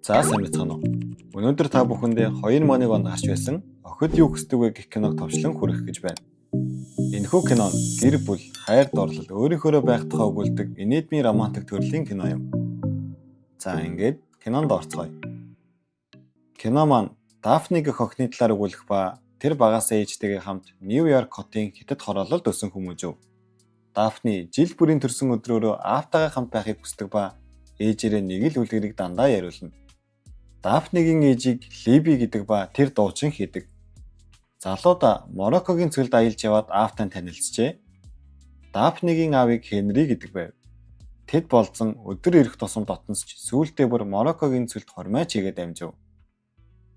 За сайн байцгаана уу. Өнөөдөр та бүхэндээ 2001 онд гарч байсан Охид юу хүсдэг вэ гэх киног товчлон хүргэх гэж байна. Энэхүү кино гэр бүл, хайр дурлал, өөрийнхөө байх тухай өгүүлдэг инээдмийн романтик төрлийн кино юм. За ингээд кинонд орцгоё. Кино маань Дафни гэх охины талаар өгүүлэх ба тэр багасаа ээжтэйгээ хамт Нью-Йорк хотын хятад хороололд өссөн хүмүүс. Дафни жил бүрийн төрсөн өдрөөрөө аавтайгаа хамт байхыг хүсдэг ба ээжээрээ нэг л үлгэрийг дандаа яриулна. Дафнигийн ээжийг Либи гэдэг ба тэр дуучин хийдэг. Залуудаа Мороккогийн цөлд аялж яваад аавтай танилцжээ. Дафнигийн аавыг Хенри гэдэг байв. Тэд болзон өдөр ирэх тусам дотносч сүүлдээ бүр Мороккогийн цөлд хормойч хийгээд амжив.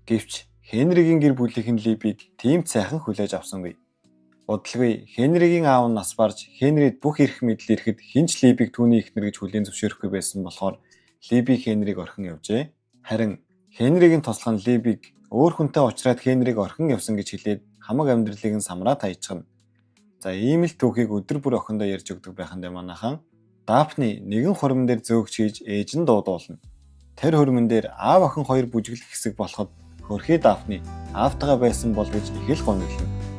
Гэвч Хенригийн гэр бүлийнхэн Либиг тийм сайхан хүлээж авсангүй. Удалгүй Хенригийн аав нь нас барж Хенрид бүх эрх мэдэл ирэхэд хинч Либиг түүний эхнэр гэж хүлээн зөвшөөрөхгүй байсан болохоор Либи Хенриг орхин явжээ. Харин Хенригийн тослох нь Либиг өөр хүнтэй уулзраад Хенриг орхин явсан гэж хэлээд хамаг амьдралыг нь самраа тайчгана. За ийм л түүхийг өдөр бүр охиндоо ярьж өгдөг байхандаа манайхан Дафни нэгэн хурман дээр зөөгч хийж ээж нь дуудуулна. Тэр хурман дээр аав охин хоёр бүжиглэх хэсэг болоход хөрхий Дафни аавтайгаа байсан бол гэж их л гонгиглана.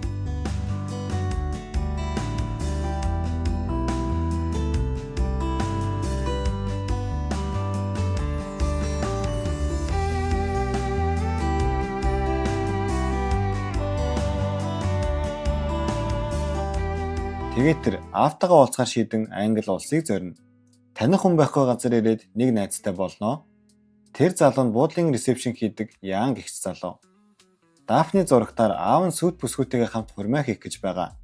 Тэгээд тэр аавтайгаа уулзахаар шийдэн Англи улсыг зорино. Таних хүн байхгүй газар ирээд нэг найзтай болноо. Тэр залуу нь буудлын ресепшн хийдэг Ян гэгч залуу. Дафны зурагтаар аав нь сүт бүсгүйтэйгээ хамт хурмаа хийх гэж байгаа.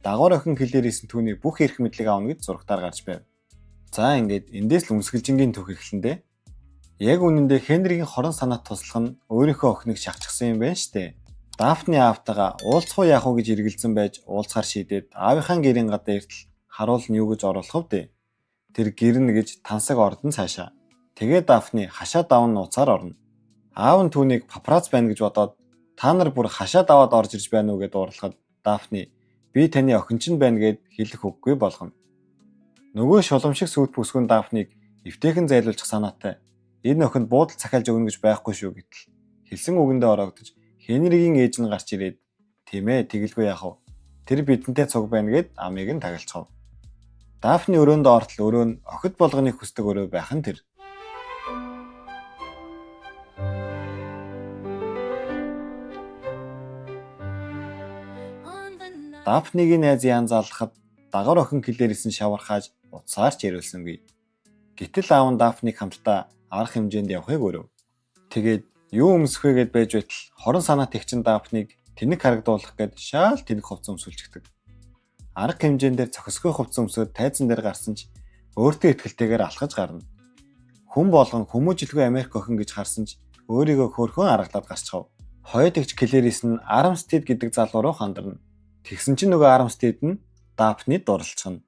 Дагуур охин хэлээр исэн түүний бүх эрх мэдлийг аавна гэж зурагтаар гарч байв. За ингээд эндээс л өмсгөлжингийн түүх эхлэндээ. Яг үнэндээ Хенригийн хорон санаат туслах нь өөрийнхөө охиныг шахчихсан юм байна штэ. Дафни аавтайгаа уулзах уу яах уу гэж эргэлзэн байж уулзахаар шийдээд аавынхаа гэрийн гадаа иртэл харуул нь юу гэж оруулах вэ? Тэр гэрнэ гэж тансаг ордон цаашаа. Тэгээд Дафни хашаа даван нууцаар орно. Аав нь түүнийг папарацци байна гэж бодоод та нар бүр хашаа даваад орж ирж байна уу гэд уурлахад Дафни би таны охин чинь байна гэд хэлэх үггүй болгоно. Нөгөө шуламшиг сүт бүсгүн Дафниг эвтэйхэн зайлуулчих санаатай. Энэ охинд буудал захиалж өгнө гэж байхгүй шүү гэтэл хэлсэн үгэндээ ороогдож Хенригийн ээж нь гарч ирээд тийм ээ тэгэлгүй яах вэ? Тэр бидэнтэй цуг байна гэд амийг нь тагалцгав. Дафни өрөөнд ортол өрөө нь охид болгоныг хүсдэг өрөө байх нь тэр. Дафнигийн найз Ян залхахад дагавар охин хэлээр исэн шавар хааж утсаар ч яриулсангүй. Гэтэл аав нь Дафниг хамтдаа арга хэмжээнд явахыг өрөв. Тэгээд юу өмсөх вэ гэд байж байтал хорон санаат ихчин Дафниг тэнэг харагдуулах гэд шаал тэнэг хувцас өмсүүлчихдэг. Арга хэмжээндээр цохисгүй хувцас өмсөд тайзан дээр гарсан ч өөртөө ихтгэлтэйгээр алхаж гарна. Хүн болгон хүмүүжлгүй Америк охин гэж харсан ч өөрийгөө хөөрхөн аргалаад гарчхав. Хойд игч Клэрис нь Армстед гэдэг залуу руу хандарна. Тэгсэн чинь нөгөө Армстед нь Дафнид дурлцгана.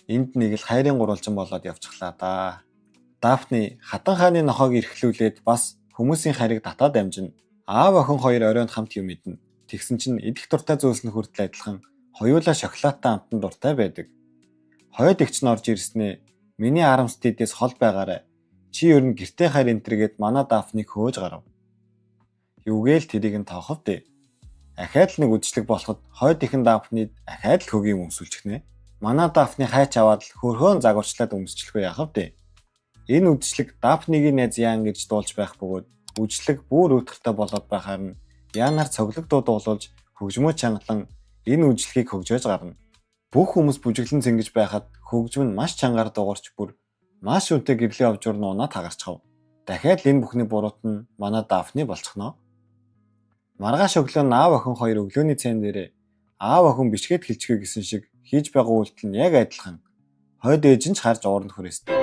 Энд нэг л хайрын гурвалжин болоод явчихлаа да. Дафни хатан хааны нохоог эрхлүүлээд бас хүмүүсийн хайрыг татаад амжина. Аав охин хоёр оройн хамт юм идэнэ. Тэгсэн чинь идэх дуртай зүйлс нь хүртэл адилхан хоёулаа шоколадтай амтан дуртай байдаг. Хойд игч нь орж ирснээ миний Армстедээс хол байгаарай. Чи ер нь гэртээ хайр энтергээд манай Дафныг хөөж гарав. Юугээл тэрийг нь тоохов дээ. Ахаад л нэг үдшилэг болоход хойд ихэн Дафнид ахаад л хөгийн өмсүүлчихнэ. Манай Дафны хайч аваад л хөрхөөн загварчлаад өмсчихлгүй яахав дээ. Энэ үдшилэг Дафнигийн найз Ян гэж дуулж байх бөгөөд үдшилэг бүр өтгөртэй болоод байхаар нь Янаар цоглог дуу дуулуулж хөгжмөө чангалан энэ үдшилгийг хөгжөөж гарна. Бүх хүмүүс бүжиглэн зэнгэж байхад хөгжим нь маш чангаар дуурч бүр маш үнэтэй гэрлийн авжуур нь унаа тагарчхав. Дахиад л энэ бүхний буруут нь манай Дафни болчихно. Маргааш өглөө нь аав охин хоёр өглөөний цайн дээрээ аав охин бичгээд хэлчихье гэсэн шиг хийж байгаа үйлдэл нь яг адилхан. Хойд ээж нь ч харж ууранд хүрээстэй.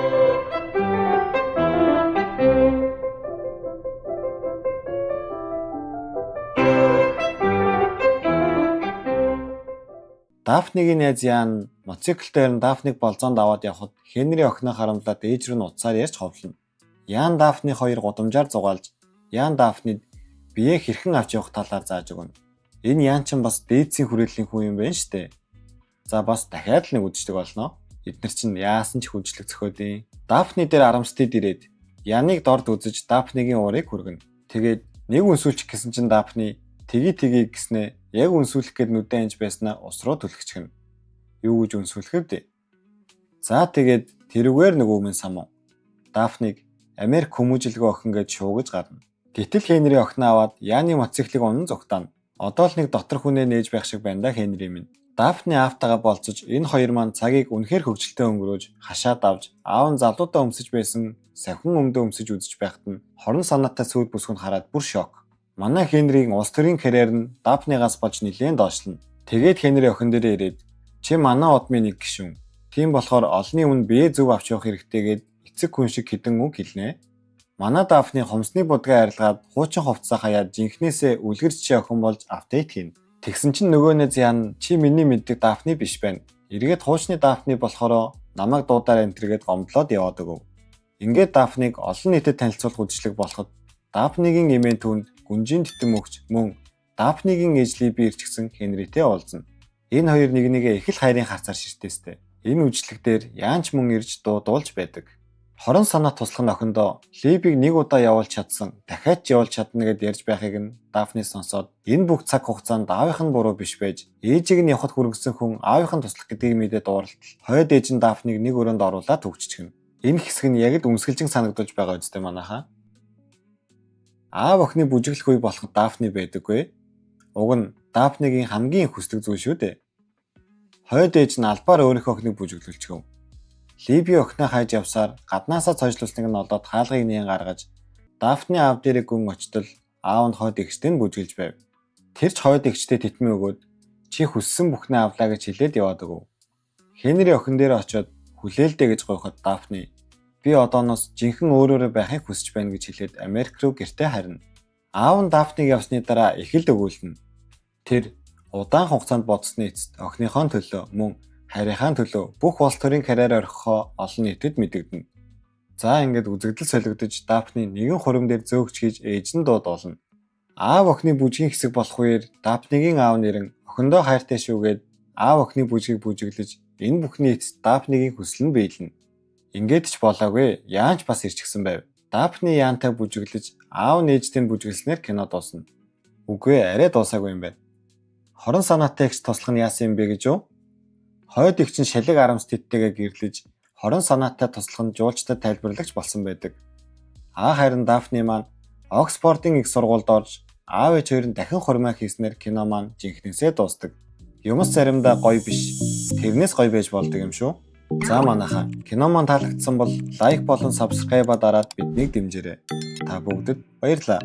Дафнигийн найз Ян мотоциклээр нь Дафниг болзоонд аваад явхад Хенри охиноо харамлаад ээж рүү нь утсаар ярьж ховлоно. Ян Дафны хоёр гудамжаар зугаалж Ян Дафнид бие хэрхэн авч явах талаар зааж өгнө. Энэ Ян ч бас дээдсийн хүрээллийн хүн юм байна штэ. За бас дахиад л нэг үдшдэг болно. Эдгээр чинь яасан ч хүнчлэг зөхөөдөө. Дафни дээр Армстед ирээд Яныг дорд үзэж Дафнигийн уурыг хүргэнэ. Тэгээд нэг үнсүүлчих гэсэн чинь Дафни тгий гэснээ яг үнсүүлэх гээд нүдэн анж байснаа ус руу түлхчихнэ. Юу гэж үнсүүлэх вэ? За тэгээд тэрүүгээр нөгөө минь самуу Дафниг Америк хүмүүжилгүй охин гэж шуугаж гарна. Гэтэл Хенри охиноо аваад Яны мотоциклыг унан зугтаана. Одоо л нэг дотор хүнээ нээж байх шиг байна да Хенри минь. Дафни аавтайгаа болцож энэ хоёр маань цагийг үнэхээр хөвгөлтэй өнгөрөөж хашаад авч аав нь залуудаа өмсөж байсан сахин өмдөө өмсөж үзэж байхад нь хорон санаатай сүйд бүсгүнд хараад бүр шок. Манай Хенригийн улс төрийн карьер нь Дафнигаас болж нэлээд доошлно. Тэгээд Хенри охин дээрээ ирээд чи манай удмын нэг гишүүн. Тийм болохоор олонний өмнө бие зөв авч явах хэрэгтэйгээд эцэг хүн шиг хідэн үг хэлнэ. Манай Дафны хомсны будгаа арилгаад хуучин хувцсаа хаяад жинхнээсээ үлгэр жишээ охин болж апдейт хийн. Тэгсэн чинь нөгөө нэг Ян чи миний мэддэг Дафны биш байна. Эргээд хуучны Дафны болохоор намайг дуудаарай энтергээд гомдлоод яваад өгөв. Ингээд Дафныг олон нийтэд танилцуулах үдшилэг болоход Дафнигийн эмээн түнд гүнжийн титэм өгч мөн Дафнигийн ээжлийг би ирчихсэн Хенритэй уулзна. Энэ хоёр нэг нэгээ их л хайрын харцаар ширтээстэй. Энэ үжлэг дээр яанч мөн ирж дуулж байдаг. Хорон санаа туслах нь охиндоо Либиг нэг удаа явуулж чадсан, дахиад ч явуулж чадна гэд ярьж байхыг нь Дафни сонсоод энэ бүх цаг хугацаанд аавынх нь буруу биш байж ээжийг нь явахад хүргэсэн хүн аавынх нь туслах гэдгийг мэдээд дууралтал хойд ээж нь Дафныг нэг өрөөнд оруулаад төгччихнэ. Энэ хэсэг нь яг л өмсгөлжин санагдуулж байгаа үстэй манайхаа. Аав охины бүжиглэх үе болоход Дафни байдаггүй. Уг нь Дафнигийн хамгийн их хүсдэг зүйл шүү дээ. Хойд ээж нь албаар өөрийнхөө охиныг бүжиглүүлчихв. Либи охиноо хайж явсаар гаднаасаа цойжлуулсныг нь олоод хаалгыг нээн гаргаж Дафны аав дээрээ гүн очтол аав нь хойд эгчтэй нь бүжгэлж байв. Тэр ч хойд эгчтэй тэтмээ өгөөд чи хүссэн бүхнээ авлаа гэж хэлээд яваад өгөв. Хенри охин дээр очиод хүлээлдэ гэж гойход Дафни би одооноос жинхэнэ өөрөөрөө байхыг хүсэж байна гэж хэлээд Америк руу гэртээ харна. Аав нь Дафныг явсны дараа их л өгүүлнэ. Тэр удаан хугацаанд бодсны эцэст охиныхоо төлөө мөн харийнхаа төлөө бүх улс төрийн карьер орхихоо олон нийтэд мэдэгдэнэ. За ингээд үзэгдэл солигдож Дафны нэгэн хурим дээр зөөгч хийж ээж нь дуудуулна. Аав охины бүжгийн хэсэг болох үеэр Дафнигийн аав нэрэн охиндоо хайртай шүүгээд аав охины бүжгийг бүжиглэж энэ бүхний эцэст Дафнигийн хүсэл нь биелнэ. Ингээд ч болоогүй яанч бас ирчихсэн байв. Дафни яантай бүжиглэж аав нээжтэй нь бүжиглснээр кино дуусна. Үгүй арай дуусаагүй юм байна. Хорон санаатай эгч туслах нь яасан юм бэ гэж юу? Хойд эгч нь шалиг арамс тэттэйгээ гэрлэж хорон санаатай туслах нь жуулчдад тайлбарлагч болсон байдаг. Харин Дафни маань Оксфордын их сургуульд орж аав ээж хоёр нь дахин хурмаа хийснээр кино маань жинхнээсээ дуусдаг. Юмс заримдаа гоё биш. Тэрнээс гоё байж болдог юм шүү. За манайхаа кино маань таалагдсан бол лайк болон сабскрайбаа дараад биднийг дэмжээрэй. Та бүгдэд баярлалаа.